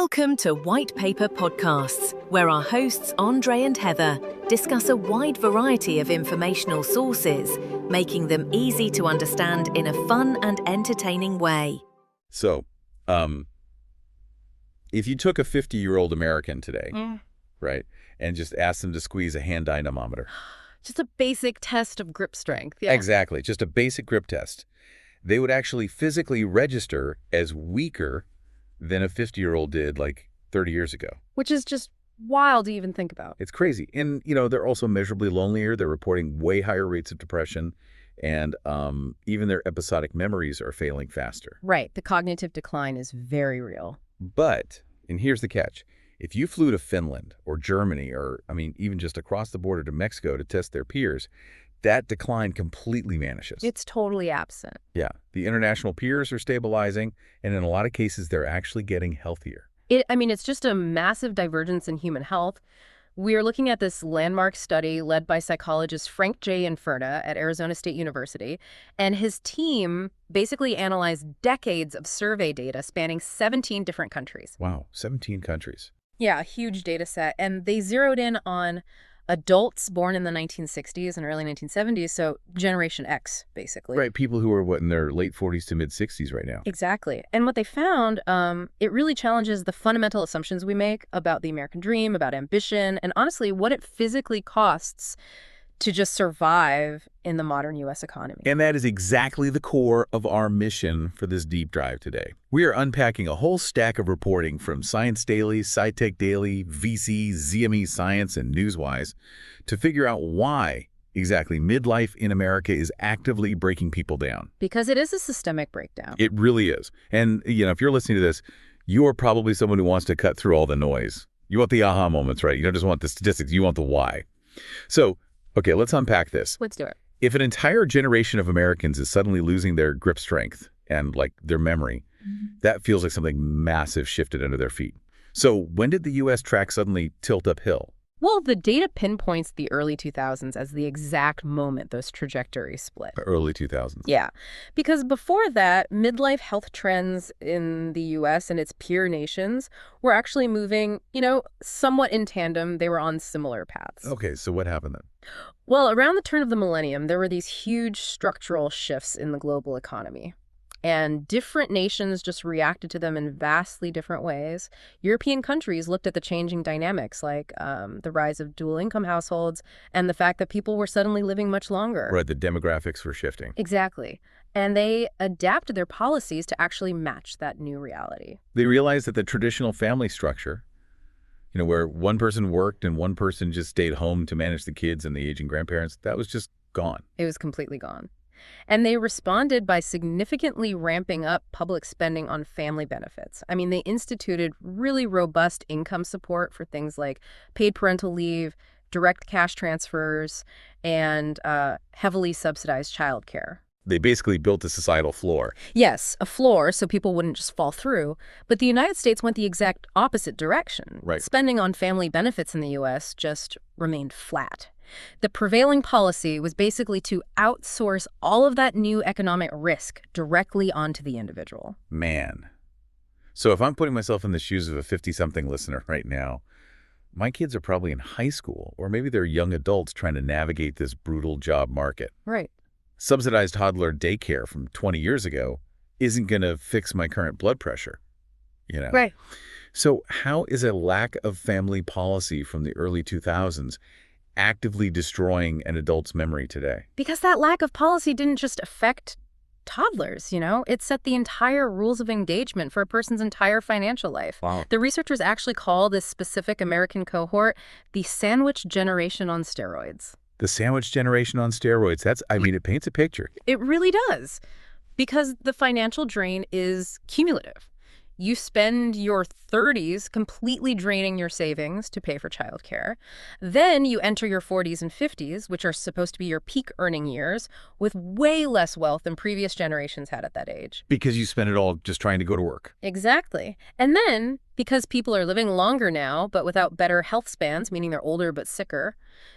Welcome to White Paper Podcasts, where our hosts Andre and Heather discuss a wide variety of informational sources, making them easy to understand in a fun and entertaining way. So, if you took a 50-year-old American today, right, and just asked them to squeeze a hand dynamometer. Just a basic test of grip strength. Yeah. Exactly, just a basic grip test. They would actually physically register as weaker than a 50-year-old did like 30 years ago. Which is just wild to even think about. It's crazy. And, they're also measurably lonelier. They're reporting way higher rates of depression. And even their episodic memories are failing faster. Right. The cognitive decline is very real. But, and here's the catch, if you flew to Finland or Germany or, even just across the border to Mexico to test their peers, that decline completely vanishes. It's totally absent. Yeah. The international peers are stabilizing, and in a lot of cases, they're actually getting healthier. It's just a massive divergence in human health. We're looking at this landmark study led by psychologist Frank J. Inferna at Arizona State University, and his team basically analyzed decades of survey data spanning 17 different countries. Wow, 17 countries. Yeah, a huge data set. And they zeroed in on adults born in the 1960s and early 1970s, so Generation X, basically. Right, people who are, in their late 40s to mid-60s right now. Exactly. And what they found, it really challenges the fundamental assumptions we make about the American dream, about ambition, and honestly, what it physically costs to just survive in the modern U.S. economy. And that is exactly the core of our mission for this deep dive today. We are unpacking a whole stack of reporting from Science Daily, SciTech Daily, VC, ZME Science, and Newswise to figure out why exactly midlife in America is actively breaking people down. Because it is a systemic breakdown. It really is. And, if you're listening to this, you're probably someone who wants to cut through all the noise. You want the aha moments, right? You don't just want the statistics, you want the why. So, okay, let's unpack this. Let's do it. If an entire generation of Americans is suddenly losing their grip strength and their memory, that feels like something massive shifted under their feet. So when did the U.S. track suddenly tilt uphill? Well, the data pinpoints the early 2000s as the exact moment those trajectories split. Early 2000s. Yeah, because before that, midlife health trends in the U.S. and its peer nations were actually moving, somewhat in tandem. They were on similar paths. Okay, so what happened then? Well, around the turn of the millennium, there were these huge structural shifts in the global economy. And different nations just reacted to them in vastly different ways. European countries looked at the changing dynamics, like the rise of dual-income households and the fact that people were suddenly living much longer. Right, the demographics were shifting. Exactly. And they adapted their policies to actually match that new reality. They realized that the traditional family structure, where one person worked and one person just stayed home to manage the kids and the aging grandparents, that was just gone. It was completely gone. And they responded by significantly ramping up public spending on family benefits. They instituted really robust income support for things like paid parental leave, direct cash transfers, and heavily subsidized childcare. They basically built a societal floor. Yes, a floor so people wouldn't just fall through. But the United States went the exact opposite direction. Right. Spending on family benefits in the U.S. just remained flat. The prevailing policy was basically to outsource all of that new economic risk directly onto the individual. Man. So if I'm putting myself in the shoes of a 50-something listener right now, my kids are probably in high school, or maybe they're young adults trying to navigate this brutal job market. Right. Subsidized toddler daycare from 20 years ago isn't going to fix my current blood pressure, Right. So how is a lack of family policy from the early 2000s actively destroying an adult's memory today? Because that lack of policy didn't just affect toddlers, it set the entire rules of engagement for a person's entire financial life. Wow. The researchers actually call this specific American cohort the sandwich generation on steroids. The sandwich generation on steroids. It paints a picture. It really does, because the financial drain is cumulative. You spend your 30s completely draining your savings to pay for childcare. Then you enter your 40s and 50s, which are supposed to be your peak earning years, with way less wealth than previous generations had at that age. Because you spend it all just trying to go to work. Exactly. And then, because people are living longer now, but without better health spans, meaning they're older but sicker,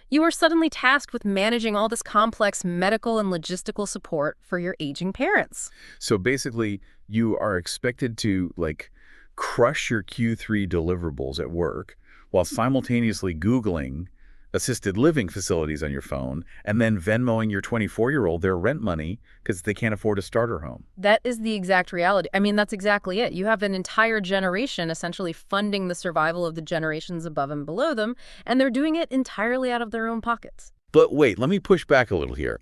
you are suddenly tasked with managing all this complex medical and logistical support for your aging parents. So basically, you are expected to, crush your Q3 deliverables at work while simultaneously Googling assisted living facilities on your phone and then Venmoing your 24-year-old their rent money because they can't afford a starter home. That is the exact reality. I mean, that's exactly it. You have an entire generation essentially funding the survival of the generations above and below them, and they're doing it entirely out of their own pockets. But wait, let me push back a little here.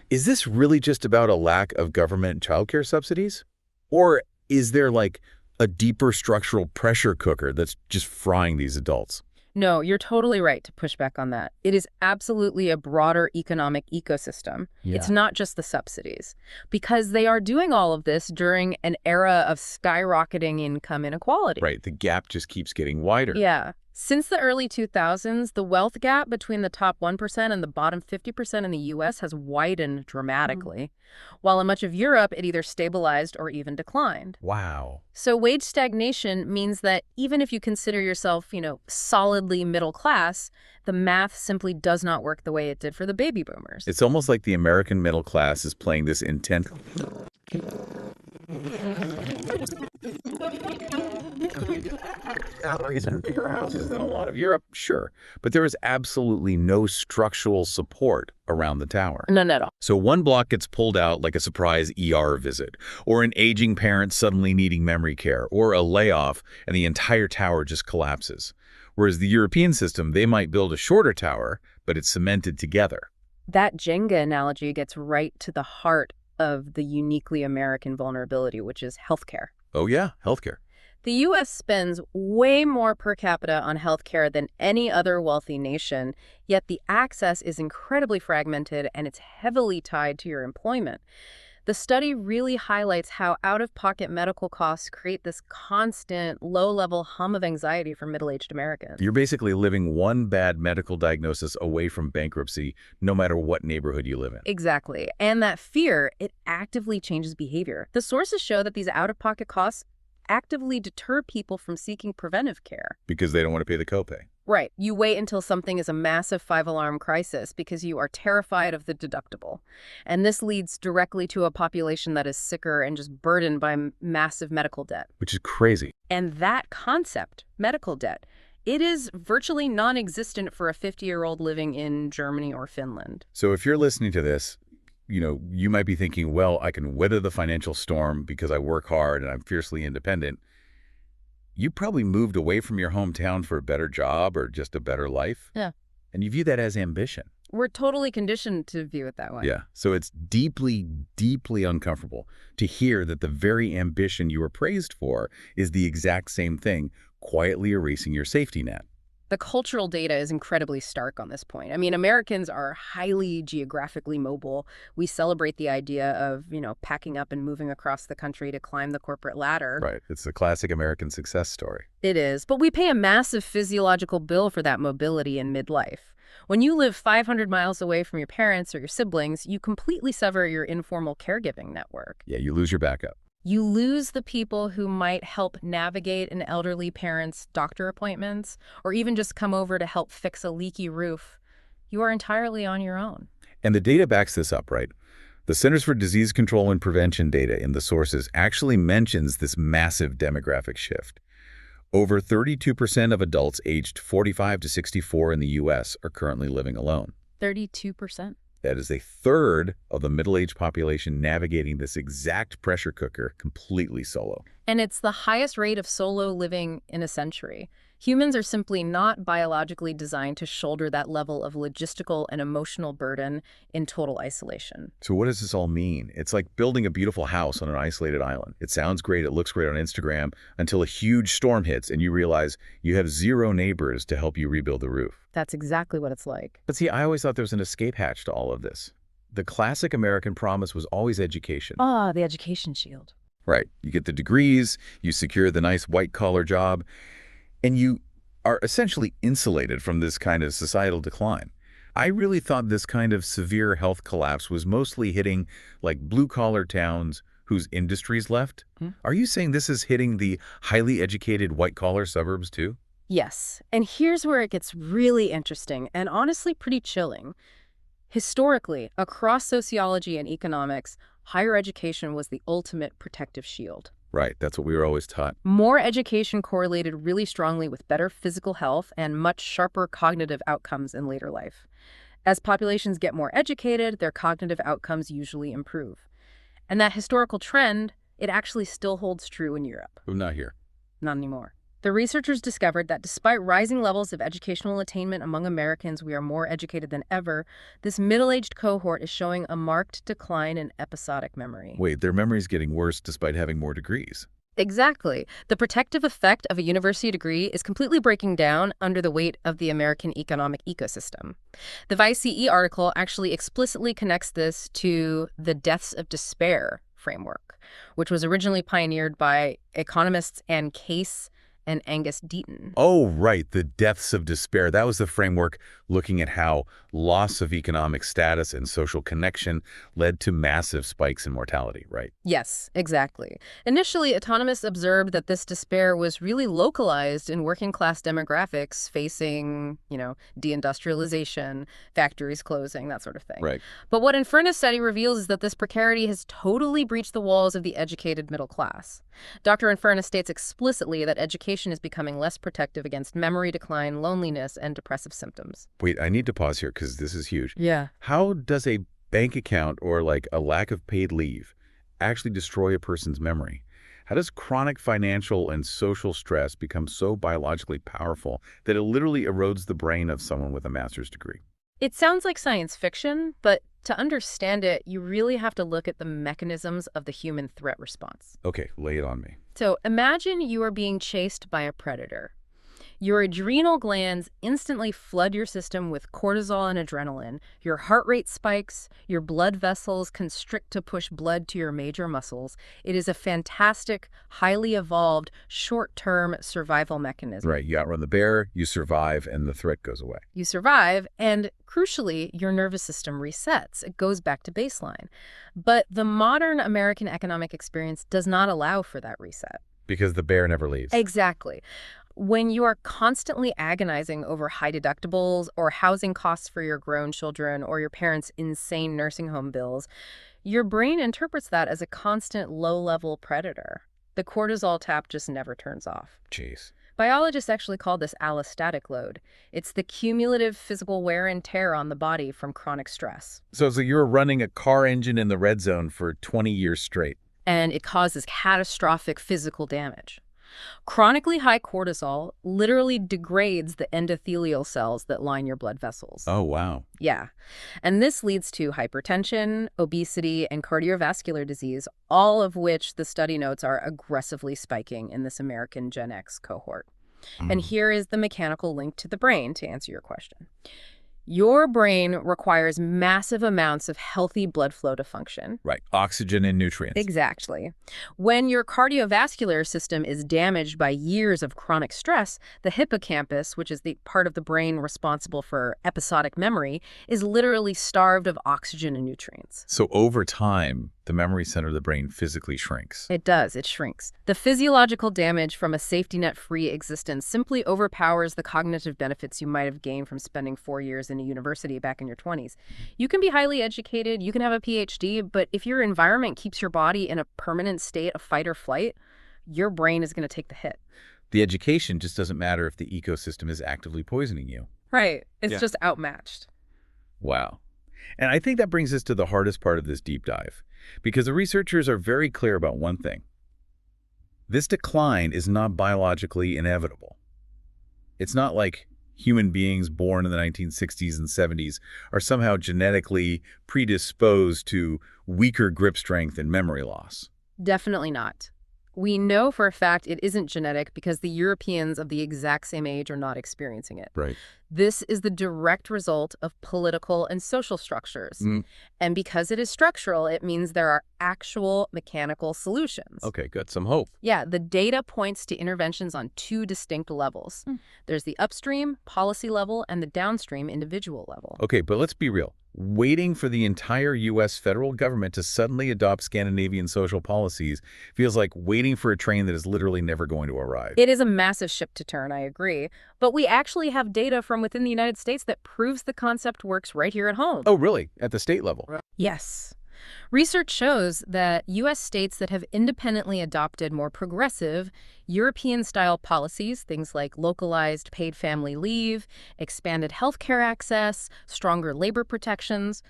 Is this really just about a lack of government childcare subsidies? Or is there like a deeper structural pressure cooker that's just frying these adults? No, you're totally right to push back on that. It is absolutely a broader economic ecosystem. Yeah. It's not just the subsidies, because they are doing all of this during an era of skyrocketing income inequality. Right, the gap just keeps getting wider. Yeah. Since the early 2000s, the wealth gap between the top 1% and the bottom 50% in the U.S. has widened dramatically, while in much of Europe, it either stabilized or even declined. Wow. So wage stagnation means that even if you consider yourself, solidly middle class, the math simply does not work the way it did for the baby boomers. It's almost like the American middle class is playing this intense... calories and bigger houses than a lot of Europe, sure. But there is absolutely no structural support around the tower. None at all. So one block gets pulled out like a surprise ER visit, or an aging parent suddenly needing memory care, or a layoff and the entire tower just collapses. Whereas the European system, they might build a shorter tower, but it's cemented together. That Jenga analogy gets right to the heart of the uniquely American vulnerability, which is healthcare. Oh yeah, healthcare. The U.S. spends way more per capita on healthcare than any other wealthy nation, yet the access is incredibly fragmented and it's heavily tied to your employment. The study really highlights how out-of-pocket medical costs create this constant, low-level hum of anxiety for middle-aged Americans. You're basically living one bad medical diagnosis away from bankruptcy, no matter what neighborhood you live in. Exactly. And that fear, it actively changes behavior. The sources show that these out-of-pocket costs actively deter people from seeking preventive care. Because they don't want to pay the copay. Right. You wait until something is a massive five-alarm crisis because you are terrified of the deductible. And this leads directly to a population that is sicker and just burdened by massive medical debt. Which is crazy. And that concept, medical debt, it is virtually non-existent for a 50-year-old living in Germany or Finland. So if you're listening to this, you might be thinking, well, I can weather the financial storm because I work hard and I'm fiercely independent. You probably moved away from your hometown for a better job or just a better life. Yeah. And you view that as ambition. We're totally conditioned to view it that way. Yeah. So it's deeply, deeply uncomfortable to hear that the very ambition you were praised for is the exact same thing, quietly erasing your safety net. The cultural data is incredibly stark on this point. I mean, Americans are highly geographically mobile. We celebrate the idea of, packing up and moving across the country to climb the corporate ladder. Right. It's the classic American success story. It is. But we pay a massive physiological bill for that mobility in midlife. When you live 500 miles away from your parents or your siblings, you completely sever your informal caregiving network. Yeah, you lose your backup. You lose the people who might help navigate an elderly parent's doctor appointments or even just come over to help fix a leaky roof. You are entirely on your own. And the data backs this up, right? The Centers for Disease Control and Prevention data in the sources actually mentions this massive demographic shift. Over 32% of adults aged 45 to 64 in the U.S. are currently living alone. 32%? That is a third of the middle-aged population navigating this exact pressure cooker completely solo. And it's the highest rate of solo living in a century. Humans are simply not biologically designed to shoulder that level of logistical and emotional burden in total isolation. So what does this all mean? It's like building a beautiful house on an isolated island. It sounds great, it looks great on Instagram, until a huge storm hits and you realize you have zero neighbors to help you rebuild the roof. That's exactly what it's like. But see, I always thought there was an escape hatch to all of this. The classic American promise was always education. Ah, the education shield. Right. You get the degrees, you secure the nice white-collar job, and you are essentially insulated from this kind of societal decline. I really thought this kind of severe health collapse was mostly hitting like blue-collar towns whose industries left. Are you saying this is hitting the highly educated white-collar suburbs too? Yes. And here's where it gets really interesting and honestly pretty chilling. Historically, across sociology and economics, higher education was the ultimate protective shield. Right, that's what we were always taught. More education correlated really strongly with better physical health and much sharper cognitive outcomes in later life. As populations get more educated, their cognitive outcomes usually improve. And that historical trend, it actually still holds true in Europe. But not here. Not anymore. The researchers discovered that despite rising levels of educational attainment among Americans, we are more educated than ever, this middle-aged cohort is showing a marked decline in episodic memory. Wait, their memory's getting worse despite having more degrees. Exactly. The protective effect of a university degree is completely breaking down under the weight of the American economic ecosystem. The VICE article actually explicitly connects this to the deaths of despair framework, which was originally pioneered by economists Anne Case and Angus Deaton. Oh, right, the deaths of despair. That was the framework looking at how loss of economic status and social connection led to massive spikes in mortality, right? Yes, exactly. Initially, economists observed that this despair was really localized in working-class demographics facing, deindustrialization, factories closing, that sort of thing. Right. But what Inferna's study reveals is that this precarity has totally breached the walls of the educated middle class. Dr. Inferna states explicitly that education is becoming less protective against memory decline, loneliness, and depressive symptoms. Wait, I need to pause here because this is huge. Yeah. How does a bank account or like a lack of paid leave actually destroy a person's memory? How does chronic financial and social stress become so biologically powerful that it literally erodes the brain of someone with a master's degree? It sounds like science fiction, but to understand it, you really have to look at the mechanisms of the human threat response. Okay, lay it on me. So imagine you are being chased by a predator. Your adrenal glands instantly flood your system with cortisol and adrenaline. Your heart rate spikes. Your blood vessels constrict to push blood to your major muscles. It is a fantastic, highly evolved, short-term survival mechanism. Right, you outrun the bear, you survive, and the threat goes away. You survive, and crucially, your nervous system resets. It goes back to baseline. But the modern American economic experience does not allow for that reset. Because the bear never leaves. Exactly. When you are constantly agonizing over high deductibles or housing costs for your grown children or your parents' insane nursing home bills, your brain interprets that as a constant low-level predator. The cortisol tap just never turns off. Jeez. Biologists actually call this allostatic load. It's the cumulative physical wear and tear on the body from chronic stress. So you're running a car engine in the red zone for 20 years straight. And it causes catastrophic physical damage. Chronically high cortisol literally degrades the endothelial cells that line your blood vessels. Oh, wow. Yeah. And this leads to hypertension, obesity, and cardiovascular disease, all of which the study notes are aggressively spiking in this American Gen X cohort. And here is the mechanical link to the brain to answer your question. Your brain requires massive amounts of healthy blood flow to function. Right. Oxygen and nutrients. Exactly. When your cardiovascular system is damaged by years of chronic stress, the hippocampus, which is the part of the brain responsible for episodic memory, is literally starved of oxygen and nutrients. So over time, the memory center of the brain physically shrinks. It does. It shrinks. The physiological damage from a safety net-free existence simply overpowers the cognitive benefits you might have gained from spending 4 years in a university back in your 20s. You can be highly educated, you can have a PhD, but if your environment keeps your body in a permanent state of fight or flight, your brain is going to take the hit. The education just doesn't matter if the ecosystem is actively poisoning you. Right. It's just outmatched. Wow. And I think that brings us to the hardest part of this deep dive, because the researchers are very clear about one thing. This decline is not biologically inevitable. It's not like human beings born in the 1960s and 70s are somehow genetically predisposed to weaker grip strength and memory loss. Definitely not. We know for a fact it isn't genetic because the Europeans of the exact same age are not experiencing it. Right. This is the direct result of political and social structures. And because it is structural, it means there are actual mechanical solutions. Okay, good. Some hope. Yeah, the data points to interventions on 2 distinct levels. There's the upstream, policy level, and the downstream, individual level. Okay, but let's be real. Waiting for the entire U.S. federal government to suddenly adopt Scandinavian social policies feels like waiting for a train that is literally never going to arrive. It is a massive ship to turn, I agree. But we actually have data from within the United States that proves the concept works right here at home. Oh, really? At the state level? Yes. Research shows that U.S. states that have independently adopted more progressive, European-style policies, things like localized paid family leave, expanded healthcare access, stronger labor protections,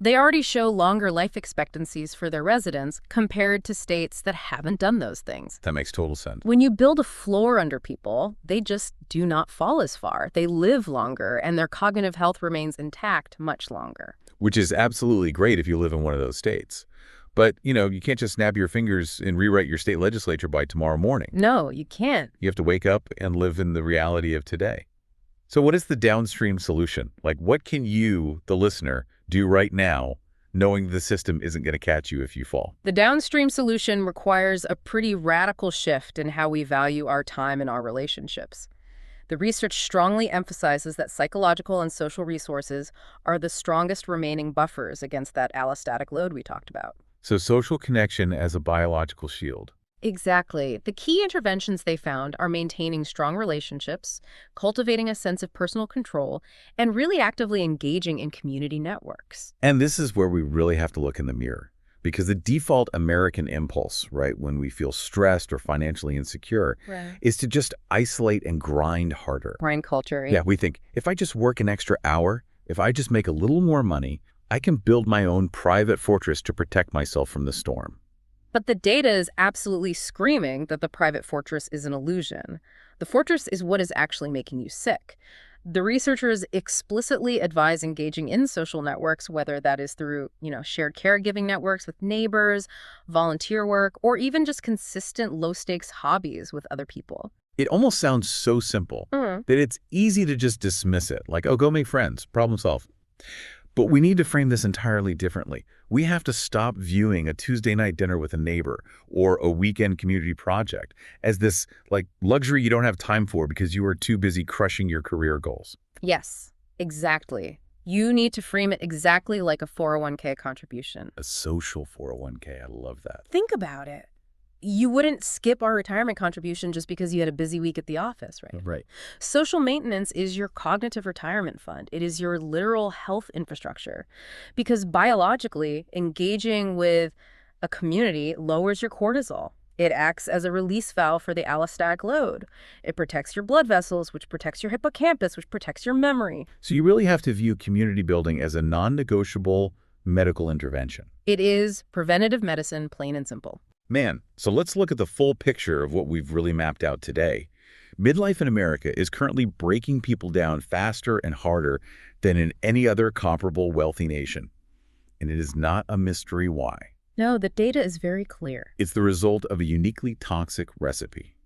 they already show longer life expectancies for their residents compared to states that haven't done those things. That makes total sense. When you build a floor under people, they just do not fall as far. They live longer, and their cognitive health remains intact much longer. Which is absolutely great if you live in one of those states. But, you can't just snap your fingers and rewrite your state legislature by tomorrow morning. No, you can't. You have to wake up and live in the reality of today. So what is the downstream solution? Like, what can you, the listener, do right now, knowing the system isn't going to catch you if you fall? The downstream solution requires a pretty radical shift in how we value our time and our relationships. The research strongly emphasizes that psychological and social resources are the strongest remaining buffers against that allostatic load we talked about. So social connection as a biological shield. Exactly. The key interventions they found are maintaining strong relationships, cultivating a sense of personal control, and really actively engaging in community networks. And this is where we really have to look in the mirror. Because the default American impulse, right, when we feel stressed or financially insecure, is to just isolate and grind harder. Grind culture. Yeah, we think, if I just work an extra hour, if I just make a little more money, I can build my own private fortress to protect myself from the storm. But the data is absolutely screaming that the private fortress is an illusion. The fortress is what is actually making you sick. The researchers explicitly advise engaging in social networks, whether that is through, shared caregiving networks with neighbors, volunteer work, or even just consistent low-stakes hobbies with other people. It almost sounds so simple that it's easy to just dismiss it, like, oh, go make friends, problem solved. But we need to frame this entirely differently. We have to stop viewing a Tuesday night dinner with a neighbor or a weekend community project as this luxury you don't have time for because you are too busy crushing your career goals. Yes, exactly. You need to frame it exactly like a 401k contribution. A social 401k, I love that. Think about it. You wouldn't skip our retirement contribution just because you had a busy week at the office, right? Right. Social maintenance is your cognitive retirement fund. It is your literal health infrastructure. Because biologically, engaging with a community lowers your cortisol. It acts as a release valve for the allostatic load. It protects your blood vessels, which protects your hippocampus, which protects your memory. So you really have to view community building as a non-negotiable medical intervention. It is preventative medicine, plain and simple. Man, so let's look at the full picture of what we've really mapped out today. Midlife in America is currently breaking people down faster and harder than in any other comparable wealthy nation. And it is not a mystery why. No, the data is very clear. It's the result of a uniquely toxic recipe.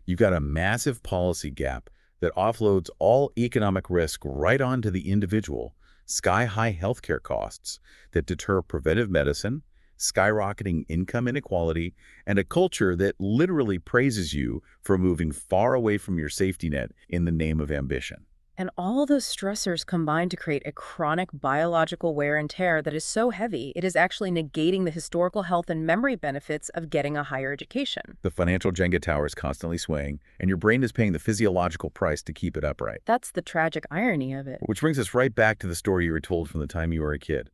You've got a massive policy gap that offloads all economic risk right onto the individual, sky-high healthcare costs that deter preventive medicine, skyrocketing income inequality, and a culture that literally praises you for moving far away from your safety net in the name of ambition. And all those stressors combine to create a chronic biological wear and tear that is so heavy, it is actually negating the historical health and memory benefits of getting a higher education. The financial Jenga tower is constantly swaying, and your brain is paying the physiological price to keep it upright. That's the tragic irony of it. Which brings us right back to the story you were told from the time you were a kid.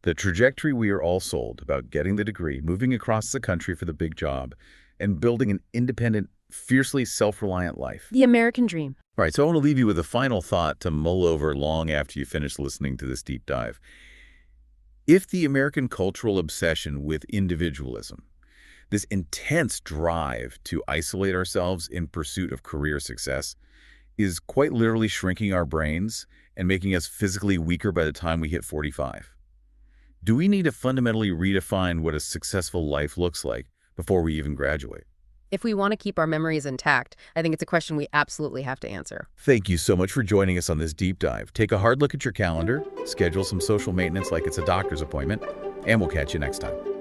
The trajectory we are all sold about getting the degree, moving across the country for the big job, and building an independent, fiercely self-reliant life. The American dream. All right, so I want to leave you with a final thought to mull over long after you finish listening to this deep dive. If the American cultural obsession with individualism, this intense drive to isolate ourselves in pursuit of career success, is quite literally shrinking our brains and making us physically weaker by the time we hit 45, do we need to fundamentally redefine what a successful life looks like before we even graduate? If we want to keep our memories intact, I think it's a question we absolutely have to answer. Thank you so much for joining us on this deep dive. Take a hard look at your calendar, schedule some social maintenance like it's a doctor's appointment, and we'll catch you next time.